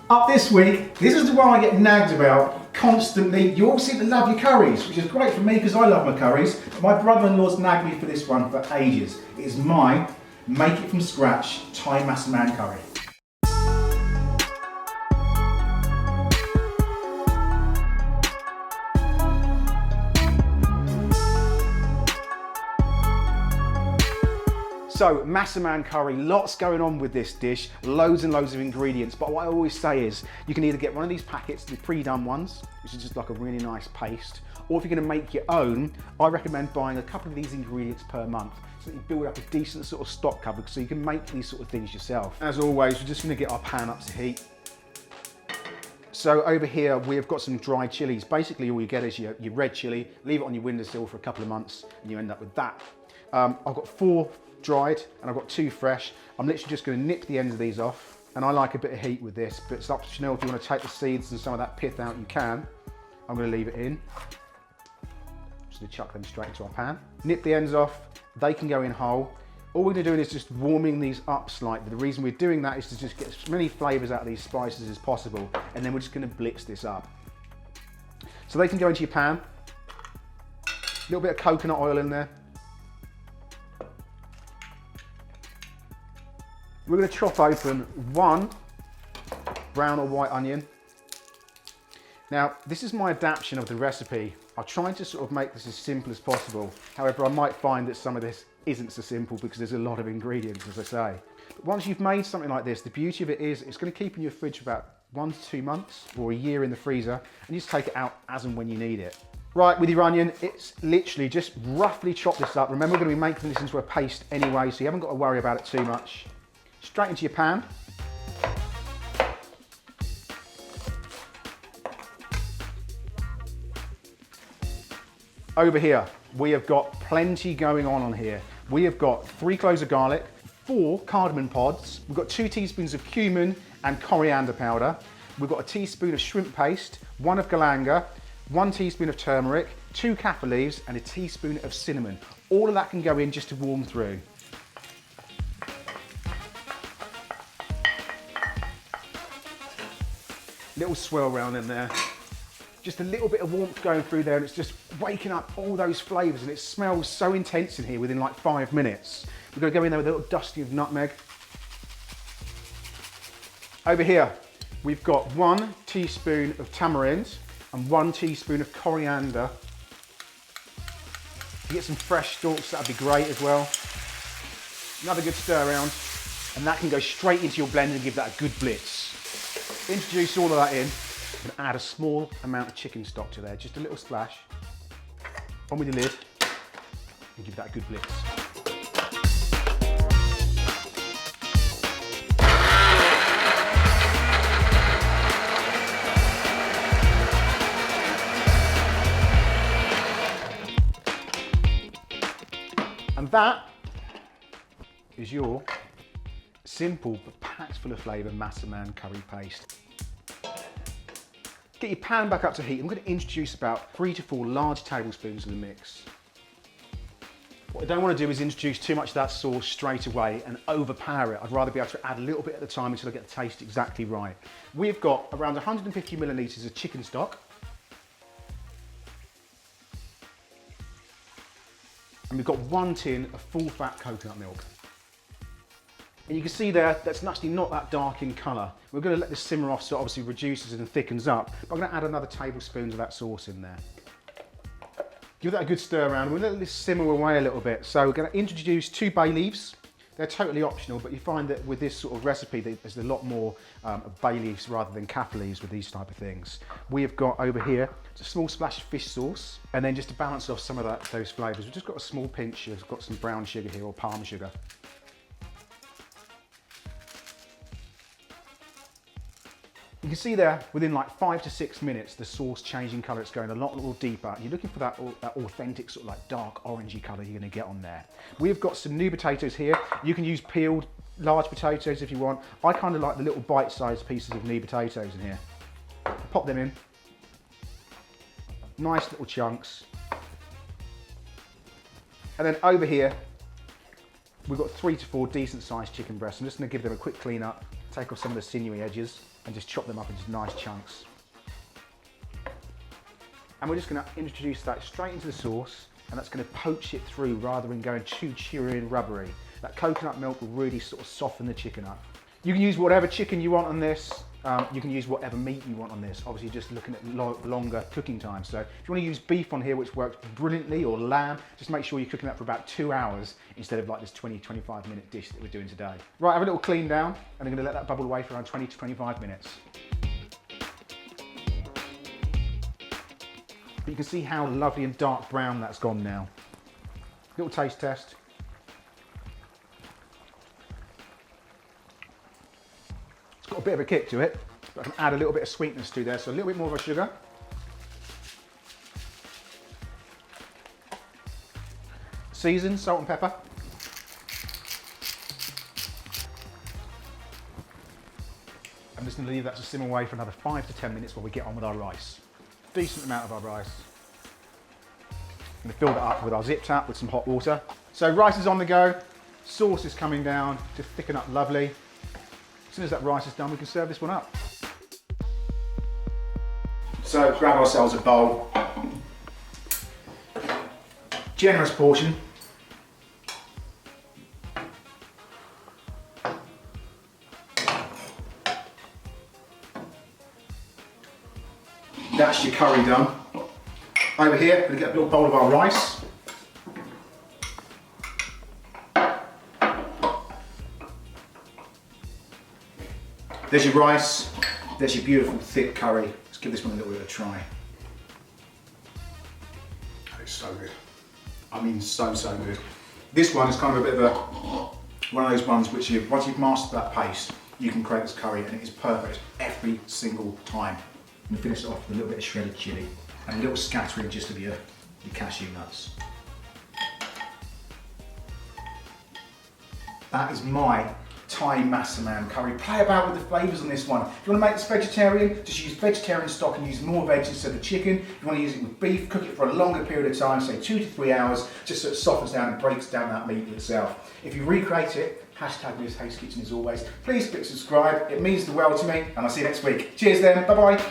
Up this week, this is the one I get nagged about constantly. You all seem to love your curries, which is great for me because I love my curries. But my brother-in-law's nagged me for this one for ages. It is my make it from scratch Thai Massaman curry. So, Massaman curry, lots going on with this dish, loads and loads of ingredients, but what I always say is, you can either get one of these packets, the pre-done ones, which is just like a really nice paste, or if you're gonna make your own, I recommend buying a couple of these ingredients per month, so that you build up a decent sort of stock cupboard, so you can make these sort of things yourself. As always, we're just gonna get our pan up to heat. So over here, we've got some dried chilies. Basically, all you get is your red chili, leave it on your windowsill for a couple of months, and you end up with that. I've got 4 dried and I've got 2 fresh. I'm literally just going to nip the ends of these off, and I like a bit of heat with this, but it's optional. If you want to take the seeds and some of that pith out, you can. I'm going to leave it in. Just going to chuck them straight into our pan. Nip the ends off, they can go in whole. All we're going to do is just warming these up slightly. The reason we're doing that is to just get as many flavours out of these spices as possible, and then we're just going to blitz this up. So they can go into your pan. A little bit of coconut oil in there. We're going to chop open 1 brown or white onion. Now, this is my adaptation of the recipe. I try to sort of make this as simple as possible. However, I might find that some of this isn't so simple because there's a lot of ingredients, as I say. But once you've made something like this, the beauty of it is it's going to keep in your fridge for about 1 to 2 months or a year in the freezer, and you just take it out as and when you need it. Right, with your onion, it's literally just roughly chop this up. Remember, we're going to be making this into a paste anyway, so you haven't got to worry about it too much. Straight into your pan. Over here, we have got plenty going on here. We have got 3 cloves of garlic, 4 cardamom pods, we've got 2 teaspoons of cumin and coriander powder, we've got a teaspoon of shrimp paste, 1 of galanga, 1 teaspoon of turmeric, 2 kaffir leaves, and a teaspoon of cinnamon. All of that can go in just to warm through. Little swirl round in there. Just a little bit of warmth going through there, and it's just waking up all those flavours, and it smells so intense in here within like 5 minutes. We're going to go in there with a little dusting of nutmeg. Over here, we've got 1 teaspoon of tamarind and 1 teaspoon of coriander. If you get some fresh stalks, that'd be great as well. Another good stir around, and that can go straight into your blender and give that a good blitz. Introduce all of that in and add a small amount of chicken stock to there, just a little splash. On with the lid and give that a good blitz. And that is your simple but packed full of flavour Massaman curry paste. Get your pan back up to heat. I'm going to introduce about 3 to 4 large tablespoons of the mix. What I don't want to do is introduce too much of that sauce straight away and overpower it. I'd rather be able to add a little bit at a time until I get the taste exactly right. We've got around 150 millilitres of chicken stock. And we've got 1 tin of full fat coconut milk. And you can see there, that's actually not that dark in colour. We're going to let this simmer off so it obviously reduces and thickens up. But I'm going to add another tablespoon of that sauce in there. Give that a good stir around. We'll let this simmer away a little bit. So we're going to introduce 2 bay leaves. They're totally optional, but you find that with this sort of recipe, there's a lot more bay leaves rather than kaffir leaves with these type of things. We have got over here a small splash of fish sauce, and then just to balance off some of those flavours, we've just got a small pinch of, got some brown sugar here, or palm sugar. You can see there, within like 5 to 6 minutes, the sauce changing colour, it's going a lot deeper. And you're looking for that authentic sort of like dark orangey colour you're going to get on there. We've got some new potatoes here. You can use peeled large potatoes if you want. I kind of like the little bite-sized pieces of new potatoes in here. Pop them in. Nice little chunks. And then over here, we've got 3 to 4 decent sized chicken breasts. I'm just going to give them a quick clean up, take off some of the sinewy edges. and just chop them up into nice chunks. And we're just going to introduce that straight into the sauce, and that's going to poach it through rather than going too chewy and rubbery. That coconut milk will really sort of soften the chicken up. You can use whatever chicken you want on this. You can use whatever meat you want on this. Obviously just looking at longer cooking time. So if you want to use beef on here, which works brilliantly, or lamb, just make sure you're cooking that for about 2 hours instead of like this 20-25 minute dish that we're doing today. Right, have a little clean down, and I'm going to let that bubble away for around 20 to 25 minutes. But you can see how lovely and dark brown that's gone now. Little taste test. It's got a bit of a kick to it, but I can add a little bit of sweetness to there, so a little bit more of a sugar. Season, salt and pepper. I'm just going to leave that to simmer away for another 5 to 10 minutes while we get on with our rice. Decent amount of our rice. I'm going to fill that up with our zip tap with some hot water. So rice is on the go, sauce is coming down to thicken up lovely. As soon as that rice is done, we can serve this one up. So grab ourselves a bowl. Generous portion. That's your curry done. Over here, we're going to get a little bowl of our rice. There's your rice, there's your beautiful thick curry. Let's give this one a little bit of a try. Oh, it's so good. I mean, so good. This one is kind of a bit of one of those ones which once you've mastered that pace, you can create this curry and it is perfect every single time. And finish it off with a little bit of shredded chilli and a little scattering just of your cashew nuts. That is my Thai Massaman curry. Play about with the flavours on this one. If you want to make this vegetarian, just use vegetarian stock and use more veg instead of chicken. If you want to use it with beef, cook it for a longer period of time, say 2 to 3 hours, just so it softens down and breaks down that meat itself. If you recreate it, hashtag me as Haste Kitchen as always. Please click subscribe, it means the world to me, and I'll see you next week. Cheers then, bye bye.